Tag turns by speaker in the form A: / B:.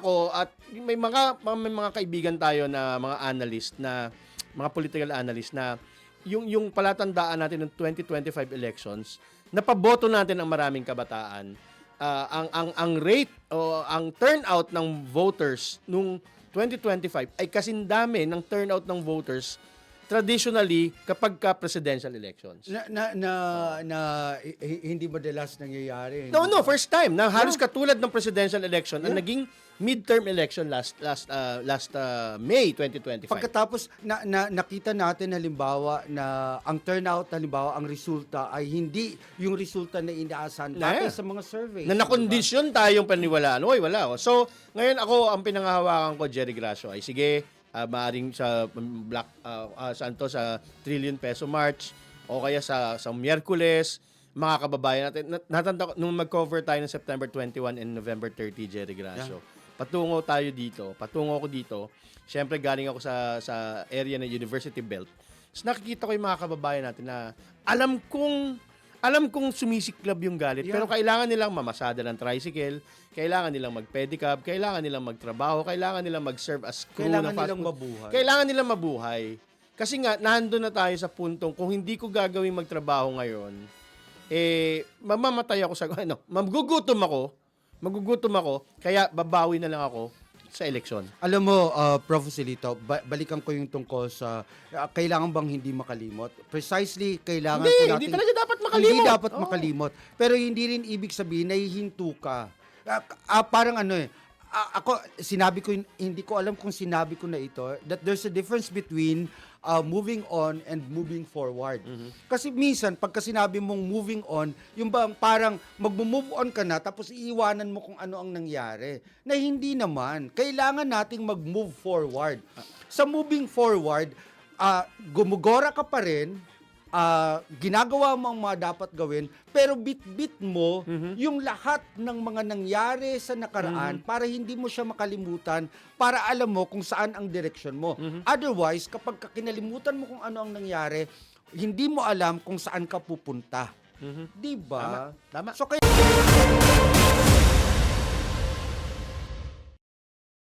A: Ako at may mga kaibigan tayo na mga analyst na mga political analyst na yung palatandaan natin ng 2025 elections, napaboto natin ang maraming kabataan. Ang rate o ang turnout ng voters nung 2025 ay kasindami ng turnout ng voters traditionally kapag ka presidential elections.
B: Hindi madalas nangyayari.
A: No, first time na halos katulad ng presidential election ang naging midterm election last May 2025.
B: Pagkatapos nakita natin halimbawa na ang turnout, halimbawa ang resulta ay hindi yung resulta na inaasahan batay sa mga surveys.
A: Na nakondisyon tayong paniwalaan. Oy, wala. So, ngayon ako ang pinanghahawakan ko, Jerry Gracio, ay sige, maaring sa sa trillion peso march o kaya sa Miyerkules, mga kababayan natin. Natanda ko nung mag-cover tayo ng September 21 and November 30, Jerry Gracio. Patungo ako dito. Siyempre galing ako sa area ng University Belt. So, nakikita ko yung mga kababayan natin na alam kong sumisiklab yung galit, pero kailangan nilang mamasada ng tricycle, kailangan nilang mag-pedicab, kailangan nilang magtrabaho, kailangan nilang mag-serve as crew
B: Kailangan
A: ng fast
B: nilang
A: food.
B: mabuhay.
A: Kailangan nilang mabuhay. Kasi nga, nandun na tayo sa puntong, kung hindi ko gagawin magtrabaho ngayon, mamamatay ako magugutom ako, kaya babawi na lang ako sa eleksyon.
B: Alam mo, Prof. Silito, balikan ko yung tungkol sa kailangan bang hindi makalimot? Precisely, kailangan po natin...
A: Hindi talaga dapat makalimot.
B: Hindi dapat makalimot. Pero hindi rin ibig sabihin, nahihinto ka. Parang ako, sinabi ko, hindi ko alam kung sinabi ko na ito, that there's a difference between moving on and moving forward. Kasi minsan, pagka sinabi mong moving on, yung bang parang mag-move on ka na, tapos iiwanan mo kung ano ang nangyari. Na hindi naman. Kailangan nating mag-move forward. Sa moving forward, gumugora ka pa rin, ginagawa mo ang mga dapat gawin, pero bit-bit mo yung lahat ng mga nangyari sa nakaraan para hindi mo siya makalimutan, para alam mo kung saan ang direksyon mo. Otherwise, kapag kinalimutan mo kung ano ang nangyari, hindi mo alam kung saan ka pupunta. Diba?
A: Tama.
B: So, kaya